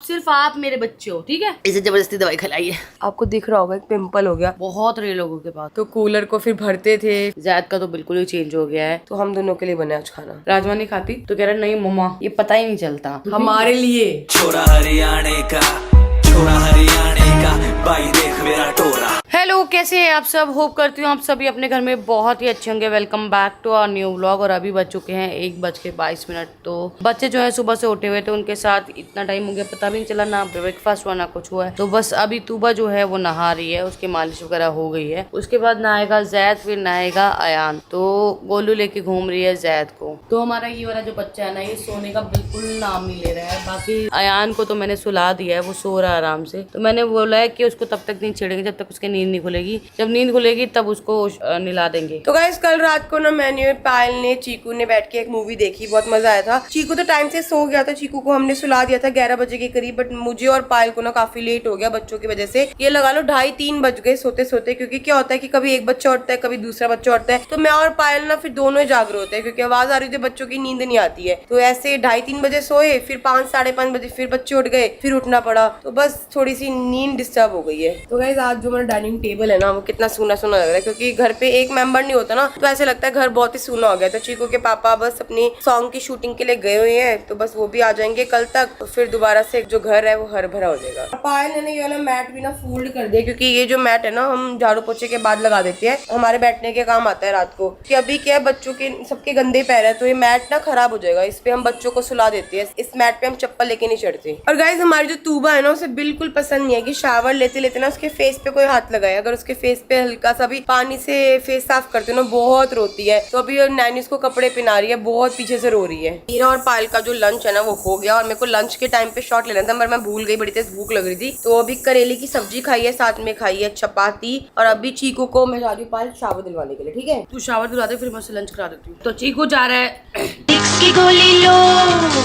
सिर्फ आप मेरे बच्चे हो, ठीक है। इसे जबरदस्ती दवाई खिलाई है। आपको दिख रहा होगा एक पिंपल हो गया, बहुत रहे लोगों के पास। तो कूलर को फिर भरते थे। जैद का तो बिल्कुल ही चेंज हो गया है। तो हम दोनों के लिए बना आज खाना। राजमा नहीं खाती तो कह रहा नहीं मम्मा ये पता ही नहीं चलता हमारे लिए। छोरा हरियाणे का, छोरा हरियाणे का, भाई देख मेरा टोरा। हेलो, कैसे हैं आप सब। होप करती हूँ आप सभी अपने घर में बहुत ही अच्छे होंगे। Welcome back to our new vlog. और अभी बज चुके हैं 1:22। तो बच्चे जो है सुबह से उठे हुए थे, उनके साथ इतना टाइम हो गया पता भी नहीं चला, ना ब्रेकफास्ट हुआ ना कुछ हुआ है। तो बस अभी तूबा जो है वो नहा रही है, उसकी मालिश वगैरह हो गई है। उसके बाद नहाएगा जैद, फिर नहाएगा अयान। तो गोलू लेके घूम रही है जैद को। तो हमारा ये वाला जो बच्चा है ना, ये सोने का बिल्कुल नाम नहीं ले रहा है। बाकी अयान को तो मैंने सुला दिया है, वो सो रहा है आराम से। तो मैंने बोला है कि उसको तब तक नहीं छेड़ेंगे जब तक उसकी नींद नहीं खुलेगी। जब नींद खुलेगी तब उसको निला देंगे। तो गाइस कल रात को ना मैंने और पायल ने, चीकू ने बैठ के एक मूवी देखी, बहुत मजा आया था। चीकू तो टाइम से सो गया था, चीकू को हमने सुला दिया था 11 बजे के करीब। बट मुझे और पायल को ना काफी लेट हो गया बच्चों की वजह से। ये लगा लो 2:30-3 बज गए सोते सोते। क्योंकि क्या होता है कि कभी एक बच्चा उठता है, कभी दूसरा बच्चा उठता है। तो मैं और पायल ना फिर दोनों ही जाग रहे होते हैं, क्योंकि आवाज आ रही थी, बच्चों की नींद नहीं आती है। तो ऐसे 2:30-3 बजे सोए, फिर 5-5:30 बजे फिर बच्चे उठ गए, फिर उठना पड़ा। तो बस थोड़ी सी नींद डिस्टर्ब हो गई है। तो गाइस आज जो हमारा डाइनिंग टेबल है ना, वो कितना सूना सूना लग रहा है। क्योंकि घर पे एक मेंबर नहीं होता ना, तो ऐसे लगता है घर बहुत ही सूना हो गया। तो चीकू के पापा बस अपनी सॉन्ग की शूटिंग के लिए गए हुए हैं, तो बस वो भी आ जाएंगे कल तक। तो फिर दोबारा से जो घर है वो हर भरा हो जाएगा। पायल ने ये वाला मैट भी ना फोल्ड कर दिया, क्योंकि ये जो मैट है ना हम झाड़ू पोछे के बाद लगा देते हैं, हमारे बैठने के काम आता है रात को। कि अभी क्या है, बच्चों के सबके गंदे पैर है, तो ये मैट ना खराब हो जाएगा। इस पे हम बच्चों को सुला देते हैं, इस मैट पे हम चप्पल लेके नहीं चढ़ते। और गाइज हमारी जो तूबा है ना, उसे बिल्कुल पसंद नहीं है कि शावर लेते लेते ना उसके फेस पे कोई हाथ लगाए। अगर उसके फेस पे हल्का सा भी पानी से फेस साफ करते ना, बहुत रोती है। तो अभी नैनी उसको कपड़े पहना रही है, बहुत पीछे से रो रही है। मीरा और पायल का जो लंच है ना वो हो गया, और मेरे को लंच के टाइम पे शॉट लेना था, पर मैं भूल गई, बड़ी तेज भूख लग रही थी। तो अभी करेले की सब्जी खाई है, साथ में खाई है चपाती। और अभी चीकू को मैं जा रही हूँ पायल शावर दिलवाने के लिए, ठीक है। तू शावर दिला दे, फिर मैं उसे लंच करा देती हूँ। तो चीकू जा रहा है की गोली लो,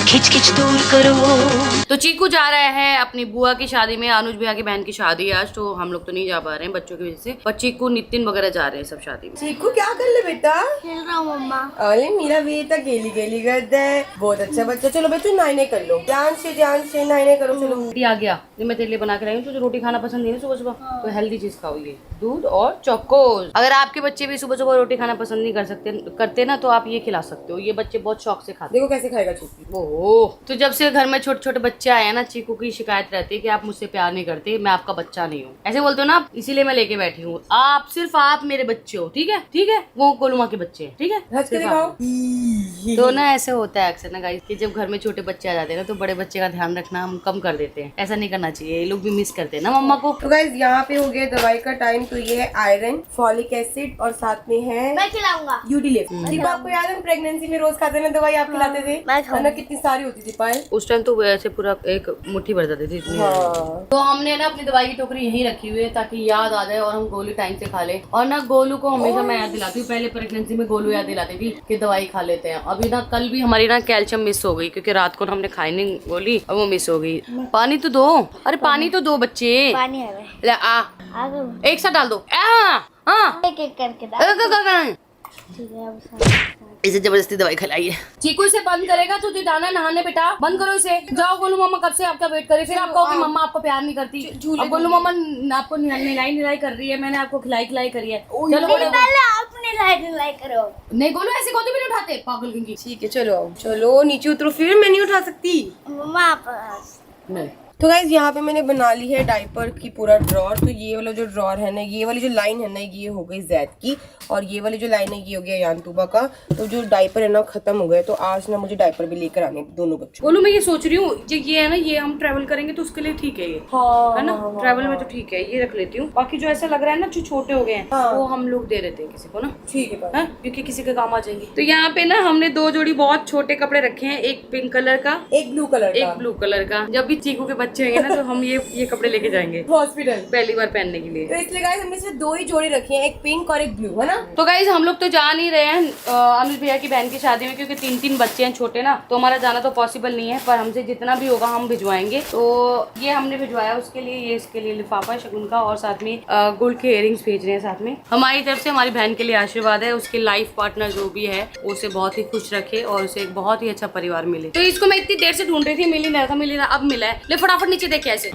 खिच खिच दूर करो। तो चीकू जा रहा है अपनी बुआ की शादी में। अनुज भैया की बहन की शादी है आज, तो हम लोग तो नहीं जा पा रहे हैं बच्चों की वजह से। पर चीकू नितिन वगैरह जा रहे हैं सब शादी में। चीकू क्या कर ले बेटा? खेल रहा हूँ मम्मा। अरे मेरा बेटा गेली गेली करता है, बहुत अच्छा बच्चा। चलो बेटा नाइने कर लो, ध्यान से नाइने करो। चलो रोटी आ गया जो मैं तेरे लिए बना के लाई हूँ। तुझे रोटी खाना पसंद नहीं है सुबह सुबह, तो हेल्दी चीज खाओ, ये दूध और चोकोज। अगर आपके बच्चे भी सुबह सुबह रोटी खाना पसंद नहीं करते ना, तो आप ये खिला सकते हो। ये बच्चे बहुत शौक से खाते हैं। देखो कैसे खाएगा चीकू। ओह, तो जब से घर में छोटे छोटे बच्चे आए हैं ना, चीकू की शिकायत रहती है कि आप मुझसे प्यार नहीं करते, मैं आपका बच्चा नहीं हूँ, ऐसे बोलते हो ना आप, इसीलिए मैं लेके बैठी हूँ। आप सिर्फ आप मेरे बच्चे हो, ठीक है ठीक है। वो गोलू माँ के बच्चे हैं, ठीक है। हंस के दिखाओ। तो ना ऐसे होता है अक्सर ना गाइस, कि जब घर में छोटे बच्चे आ जाते हैं ना, तो बड़े बच्चे का ध्यान रखना हम कम कर देते हैं। ऐसा नहीं करना चाहिए, ये लोग भी मिस करते हैं ना मम्मा को। तो गाइस यहाँ पे हो गया दवाई का टाइम। तो ये है आयरन, फॉलिक एसिड, और साथ में है मैं खिलाऊंगा। यूटिलिप। ठीक, आपको याद है प्रेगनेंसी में रोज खाते ना दवाई आप खिलाते थे, है ना? कितनी सारी होती थी पायल उस टाइम तो ऐसे पूरा एक मुट्ठी भर जाती थी इतनी। हाँ। तो हमने ना अपनी दवाई की टोकरी यहीं रखी हुई है, ताकि याद आ जाए और हम गोली टाइम से खा ले। और ना गोलू को हमेशा मैं याद दिलाती हूँ। पहले प्रेगनेंसी में गोलू याद दिलाती थी कि दवाई खा लेते हैं। अभी ना कल भी हमारी ना कैल्शियम मिस हो गई, क्योंकि रात को ना हमने खाई नहीं गोली, अब वो मिस हो गई। पानी तो दो, अरे पानी तो दो बच्चे। पानी है वे। ले आ, एक साथ डाल दो। एक एक करके डाल। ठीक है, अब सारा। इसे जबरदस्ती दवाई खिलाई है। चीकू इसे बंद करेगा तो जाना नहाने बेटा, बंद करो इसे। जाओ गोलू मामा कब से आपका वेट करे, फिर आप कहोगे मम्मा आपको प्यार नहीं करती। अब गोलू मामा आपको निलाई कर रही है, मैंने आपको खिलाई करी है। चलो गोलू, पहले आपने लाइक करो। नहीं गोलू ऐसे गोदी भी नहीं उठाते पागल की। ठीक है चलो चलो नीचे उतरो, फिर मैं नहीं उठा सकती। मम्मा आप नहीं। तो गाइज यहाँ पे मैंने बना ली है डायपर की पूरा ड्रॉर। तो ये वाला जो ड्रॉर है ना, ये वाली जो लाइन है ना, ये हो गई जैद की, और ये वाली जो लाइन है ये हो गया यान तूबा का। तो जो डायपर है ना खत्म हो गए, तो आज ना मुझे डायपर भी लेकर आने दोनों बच्चों। गोलू मैं ये सोच रही हूँ, ये है ना, ये हम ट्रैवल करेंगे तो उसके लिए ठीक है ये, हाँ, है ना। ट्रैवल में तो ठीक है, ये रख लेती हूँ। बाकी जो ऐसा लग रहा है ना, जो छोटे हो गए हैं, वो हम लोग दे देते हैं किसी को ना, ठीक है, क्योंकि किसी के काम आ जाएंगे। तो यहाँ पे ना हमने 2 जोड़ी बहुत छोटे कपड़े रखे हैं, एक पिंक कलर का, एक ब्लू कलर का। जब भी चीकू के बच्चे होंगे ना, तो हम ये कपड़े लेके जाएंगे हॉस्पिटल पहली बार पहनने के लिए। तो इसलिए गाइस हमने सिर्फ 2 ही जोड़ी रखी हैं, एक पिंक और एक ब्लू, है ना। तो गाइस हम लोग तो जा नहीं रहे हैं अनुज भैया की बहन की शादी में, क्योंकि 3 बच्चे हैं छोटे ना, तो हमारा जाना तो पॉसिबल नहीं है। पर हमसे जितना भी होगा हम भिजवाएंगे। तो ये हमने भिजवाया उसके लिए, ये इसके लिए लिफाफा शगुन का, और साथ में गोल्ड के इयरिंग्स भेज रहे हैं साथ में। हमारी तरफ से हमारी बहन के लिए आशीर्वाद है, उसके लाइफ पार्टनर जो भी है उसे बहुत ही खुश रखे और उसे एक बहुत ही अच्छा परिवार मिले। तो इसको मैं इतनी देर से ढूंढ रही थी, मिल ही नहीं था, अब मिला है। ले फटाफट फटाफट नीचे देखे ऐसे।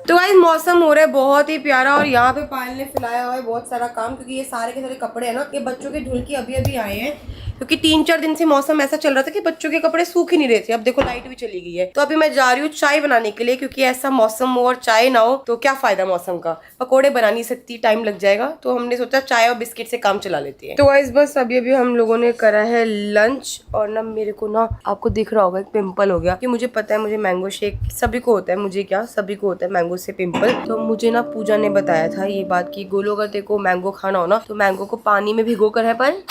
तो गाइस मौसम हो रहा है बहुत ही प्यारा और यहाँ पे पायल ने फैलाया हुआ है बहुत सारा काम, क्योंकि ये सारे के सारे कपड़े हैं ना, ये बच्चों के धुल के अभी अभी आए हैं, क्योंकि 3-4 दिन से मौसम ऐसा चल रहा था कि बच्चों के कपड़े सूख ही नहीं रहे थे। अब देखो लाइट भी चली गई है, तो अभी मैं जा रही हूँ चाय बनाने के लिए, क्योंकि ऐसा मौसम हो और चाय ना हो तो क्या फायदा मौसम का। पकौड़े बना नहीं सकती, टाइम लग जाएगा, तो हमने सोचा चाय और बिस्किट से काम चला लेते हैं। तो गाइस बस अभी अभी हम लोगों ने करा है लंच, और ना मेरे को ना आपको दिख रहा होगा एक पिंपल हो गया, कि मुझे पता है मुझे मैंगो शेक सभी को होता है, मुझे क्या सभी को होता है मैंगो से पिंपल। तो मुझे ना पूजा ने बताया था ये बात कि गोलू अगर तेरे को मैंगो खाना हो ना तो मैंगो को पानी में भिगो कर है, पर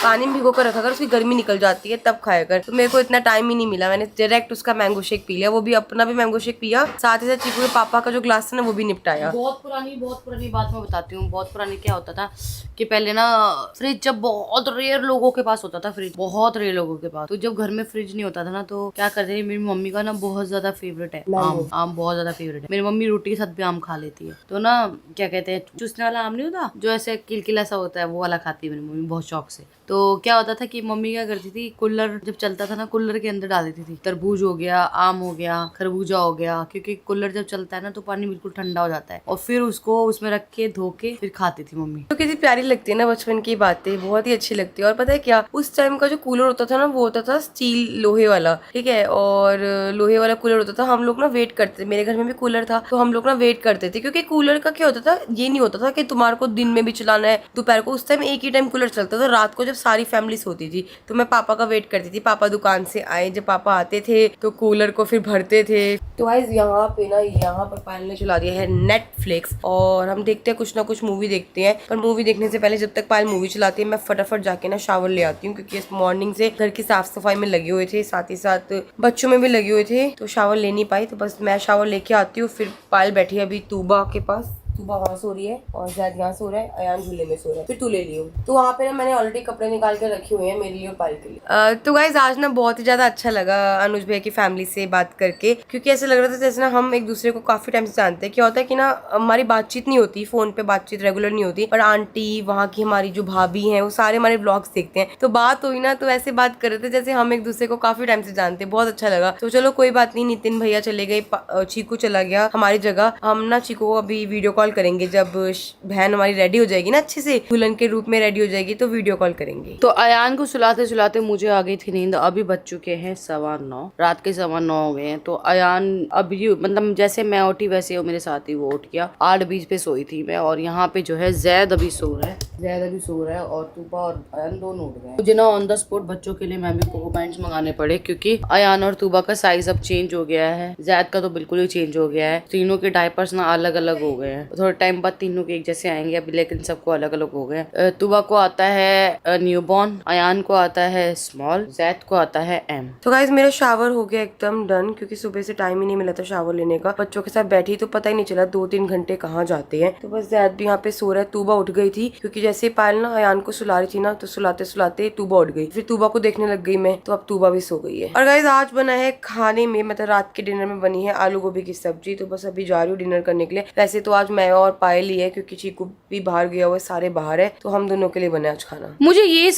पानी में भिगो कर रखा कर, उसकी गर्मी निकल जाती है तब खाया कर। तो मेरे को इतना टाइम ही नहीं मिला, मैंने डायरेक्ट उसका मैंगो शेक पी लिया, वो भी अपना भी मैंगो शेक पिया, साथ ही साथ चीकू के पापा का जो ग्लास था ना वो भी निपटाया। बहुत पुरानी बात मैं बताती हूँ। बहुत पुरानी क्या होता था कि पहले ना फ्रिज जब बहुत रेयर लोगों के पास होता था, फ्रिज बहुत रेयर लोगों के पास, तो जब घर में फ्रिज नहीं होता था ना तो क्या करते थे, मेरी मम्मी का ना बहुत ज्यादा फेवरेट है आम बहुत ज्यादा फेवरेट है। मेरी मम्मी रोटी के साथ भी आम खा लेती है, तो ना क्या कहते हैं चूसने वाला आम नहीं होता जो ऐसे किलकिला सा होता है, वो वाला खाती है मेरी मम्मी बहुत शौक से। तो क्या होता था कि मम्मी क्या करती थी, कुल्लर जब चलता था ना कुल्लर के अंदर डाल देती थी, तरबूज हो गया, आम हो गया, खरबूजा हो गया, क्योंकि कुल्लर जब चलता है ना तो पानी बिल्कुल ठंडा हो जाता है, और फिर उसको उसमें रख के धो के फिर खाती थी मम्मी। तो कितनी प्यारी लगती है ना बचपन की बातें, बहुत ही अच्छी लगती है। और पता है क्या, उस टाइम का जो कूलर होता था ना वो होता था स्टील लोहे वाला, ठीक है, और लोहे वाला कूलर होता था। हम लोग ना वेट करते थे, मेरे घर में भी कूलर था, तो हम लोग ना वेट करते थे, क्योंकि कूलर का क्या होता था, ये नहीं होता था कि तुम्हारे को दिन में भी चलाना है दोपहर को, उस टाइम एक ही टाइम कूलर चलता था। रात को जब सारी फैमिली सोती थी तो मैं पापा का वेट करती थी, पापा दुकान से आए, जब पापा आते थे तो कूलर को फिर भरते थे। तो गाइस यहाँ पे ना यहाँ पर पायल ने चला दिया है नेटफ्लिक्स, और हम देखते हैं कुछ ना कुछ मूवी देखते हैं, पर मूवी देखने से पहले जब तक पायल मूवी चलाती है मैं फटाफट जाके ना शावर ले आती हूँ, क्योंकि इस मॉर्निंग से घर की साफ सफाई में लगे हुए थे, साथ ही साथ बच्चों में भी लगे हुए थे, तो शावर ले नहीं पाई। तो बस मैं शावर लेके आती हूँ, फिर पायल बैठी है अभी तूबा के पास, तूबा वहाँ सो रही है और शायद यहाँ सो रहा है, अयान झूले में सो रहा है, फिर तू ले लियो। तो वहाँ पे ना मैंने ऑलरेडी कपड़े निकाल के रखे हुए हैं मेरे लिए और पायल के लिए। तो गाइस आज ना बहुत ही ज्यादा अच्छा लगा अनुज भैया की फैमिली से बात करके, क्योंकि ऐसा लग रहा था जैसे ना हम एक दूसरे को काफी टाइम से जानते हैं। क्या होता है कि ना हमारी बातचीत नहीं होती, फोन पे बातचीत रेगुलर नहीं होती, पर आंटी वहाँ की हमारी जो भाभी है वो सारे हमारे ब्लॉग्स देखते हैं, तो बात हुई ना तो ऐसे बात कर रहे थे जैसे हम एक दूसरे को काफी टाइम से जानते हैं, बहुत अच्छा लगा। तो चलो कोई बात नहीं, नितिन भैया चले गए, चीकू चला गया हमारी जगह, हम ना चीकू को अभी वीडियो कॉल करेंगे, जब बहन हमारी रेडी हो जाएगी ना अच्छे से दुल्हन के रूप में रेडी हो जाएगी तो वीडियो कॉल करेंगे। तो अयान को सुलाते सुलाते मुझे आ गई थी नींद। अभी बज चुके हैं 9:15, रात के 9:15 हो गए हैं। तो अयान अभी मतलब जैसे मैं उठी वैसे वो मेरे साथ ही वो उठ गया। 8:20 पे सोई थी मैं, और यहाँ पे जो है जैद अभी सो रहा है, और तूबा और अयान दोनों उठ गए। मुझे ना ऑन द स्पॉट बच्चों के लिए मैं भी कोको पैंट्स मंगाने पड़े, क्योंकि अयान और तूबा का साइज अब चेंज हो गया है, जैद का तो बिल्कुल ही चेंज हो गया है। तीनों के डायपर्स ना अलग अलग हो गए हैं, थोड़े टाइम बाद तीनों के एक जैसे आएंगे अभी, लेकिन सबको अलग अलग हो गए। तूबा को आता है न्यूबॉर्न, अयान को आता है स्मॉल, जैद को आता है एम। तो गाइस मेरा शावर हो गया एकदम डन, क्योंकि सुबह से टाइम ही नहीं मिला था शावर लेने का, बच्चों के साथ बैठी तो पता ही नहीं चला 2-3 घंटे कहाँ जाते हैं। तो बस जैद भी यहाँ पे सो रहा है, तूबा उठ गई थी, क्योंकि जैसे पायल ना अयान को सुला रही थी ना, तो सुलाते सुलाते तूबा उठ गई, फिर तूबा को देखने लग गई मैं, तो अब तूबा भी सो गई है। और गाइस आज बना है खाने में, मतलब रात के डिनर में बनी है आलू गोभी की सब्जी, तो बस अभी जा रही हूँ डिनर करने के लिए। वैसे तो आज मैं और पायल ही है, क्योंकि चीकू भी बाहर गया हुआ है, सारे बाहर है, तो हम दोनों के लिए बना आज खाना। मुझे ये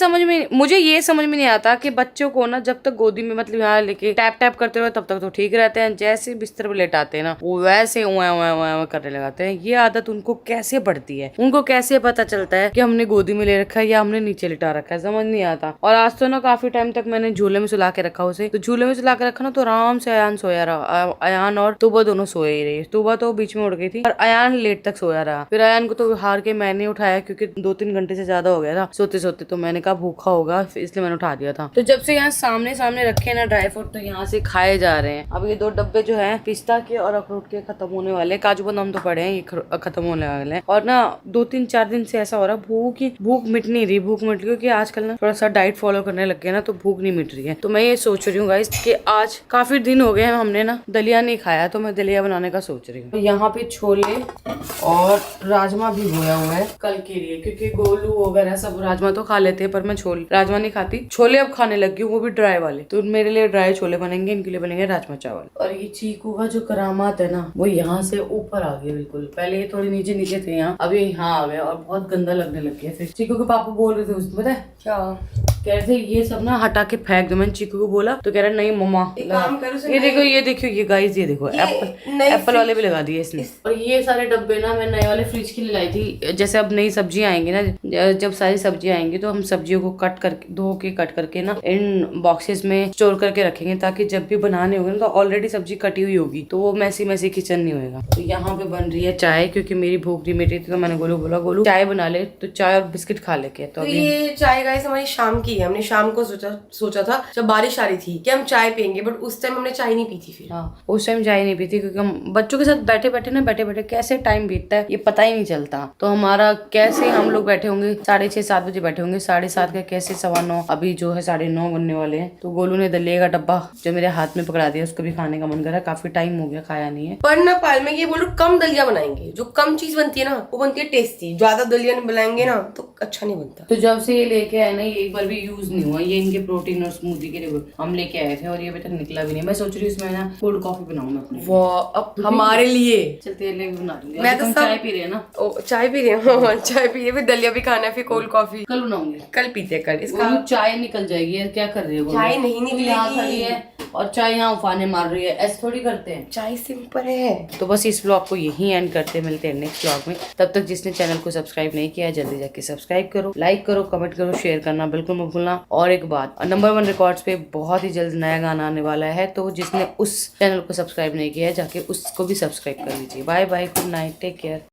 समझ में नहीं आता कि बच्चों को ना जब तक गोदी में मतलब यहाँ लेके टैप टैप करते हुए तब तक तो ठीक रहते हैं, जैसे बिस्तर पर लेटाते हैं ना वो वैसे करने लगाते हैं। ये आदत उनको कैसे बढ़ती है, उनको कैसे पता चलता है कि हमने गोदी में ले रखा है या हमने नीचे लिटा रखा है, समझ नहीं आता। और आज तो ना काफी टाइम तक मैंने झूले में सुला के रखा उसे, तो झूले में सुला के रखा ना तो आराम से अयान सोया रहा, अयान और तूबा दोनों सोए ही रही। तूबा तो बीच में उड़ गई थी और अयान लेट तक सोया रहा। फिर अयान को तो हार के मैंने उठाया, क्योंकि 2-3 घंटे से ज्यादा हो गया था सोते सोते, तो मैंने कहा भूखा होगा इसलिए मैंने उठा दिया था। तो जब से यहाँ सामने सामने रखे ना ड्राई फ्रूट, तो यहाँ से खाए जा रहे हैं। अब ये 2 डब्बे जो है पिस्ता के और अखरोट के खत्म होने वाले, काजू बादाम तो पड़े हैं, ये खत्म होने वाले हैं। और ना 2-3-4 दिन से ऐसा हो रहा भूख मिट नहीं रही, क्योंकि आजकल ना थोड़ा सा डाइट फॉलो करने लग गया ना, तो भूख नहीं मिट रही है। तो मैं ये सोच रही हूँ गाइस कि आज काफी दिन हो गए हैं हमने ना दलिया नहीं खाया, तो मैं दलिया बनाने का सोच रही हूँ। यहाँ पे छोले और राजमा भी बोया हुआ है कल के लिए, क्योंकि गोलू वगैरह सब राजमा तो खा लेते हैं, पर मैं राजमा नहीं खाती। छोले अब खाने लग गई हूँ, वो भी ड्राई वाले, तो मेरे लिए ड्राई छोले बनेंगे, इनके लिए बनेंगे राजमा चावल। और ये चीकू का जो करामात है ना वो यहाँ से ऊपर आ गया बिल्कुल, पहले ये थोड़े नीचे थे यहाँ, अभी यहाँ आ गया और बहुत गंदा लग करने लग गया। फिर चीकू के पापा बोल रहे थे उसमें, पता है क्या कह रहे थे ये सब ना हटा के फेंक दो। मैंने चीकू को बोला तो कह रहा नहीं मम्मा काम करो, ये देखो ये देखो ये गाइस ये देखो एप्पल वाले भी लगा दिए इसने। और ये सारे डब्बे ना मैं नए वाले फ्रिज के लिए लाई थी। जैसे अब नई सब्जी आएंगी ना, जब सारी सब्जी आएंगी तो हम सब्जियों को कट करके धो के कट करके ना इन बॉक्सेस में स्टोर करके रखेंगे, ताकि जब भी बनाने होंगे ना तो ऑलरेडी सब्जी कटी हुई होगी, तो वो मैसी मैसी किचन नहीं होएगा। तो यहाँ पे बन रही है चाय, क्योंकि मेरी भूख नहीं मिटी थी तो मैंने गोलू बोला गोलू चाय बना ले, तो चाय और बिस्किट खा लेके। तो ये चाय गाइस हमारी शाम की है। हमने शाम को सोचा था जब बारिश आ रही थी कि हम चाय पियेंगे, बट उस टाइम हमने चाय नहीं पी थी। फिर हाँ उस टाइम चाय नहीं पीती, क्योंकि हम बच्चों के साथ बैठे बैठे कैसे टाइम बीतता है ये पता ही नहीं चलता। तो हमारा कैसे हम लोग बैठे होंगे 6:30-7 बजे बैठे होंगे, 7:30 का कैसे 9:15 अभी जो है 9:30 बनने वाले हैं। तो गोलू ने दलिया का डब्बा जो मेरे हाथ में पकड़ा दिया, उसको भी खाने का मन कर रहा है। काफी टाइम हो गया खाया नहीं है। पर ना पाल में ये बोलो कम दलिया बनाएंगे, जो कम चीज बनती है ना वो बनती है टेस्टी। ज्यादा दलिया बनाएंगे ना तो अच्छा नहीं बनता। तो जब से ये लेके आए ना ये एक बार भी यूज नहीं हुआ। ये इनके प्रोटीन और स्मूदी के लिए हम लेके आए थे और ये अभी तक निकला भी नहीं। मैं सोच रही हूँ इसमें ना कोल्ड कॉफी बनाऊँ मैं अपने। वो अब हमारे लिए चलते बना दूंगी। मैं तो चाय पी रहे हैं ना। चाय पी रहे हैं चाय पी रहे, फिर दलिया भी खाना है, फिर कोल्ड कॉफी कल बनाऊंगी। कल पीते हैं। कल इसका चाय निकल जाएगी यार, क्या कर रही है? चाय नहीं निकलेगी। यहाँ खड़ी है और चाय यहाँ उफाने मार रही है, ऐसे थोड़ी करते हैं। चाय सिंपल है। तो बस इस ब्लॉग को यहीं एंड करते हैं, मिलते हैं नेक्स्ट ब्लॉग में। तब तक जिसने चैनल को सब्सक्राइब नहीं किया है जल्दी जाके सब्सक्राइब करो, लाइक करो, कमेंट करो, शेयर करना बिल्कुल मत भूलना। और एक बात, नंबर 1 रिकॉर्ड्स पे बहुत ही जल्द नया गाना आने वाला है, तो जिसने उस चैनल को सब्सक्राइब नहीं किया है जाके उसको भी सब्सक्राइब कर लीजिए। Bye bye, good night, take care.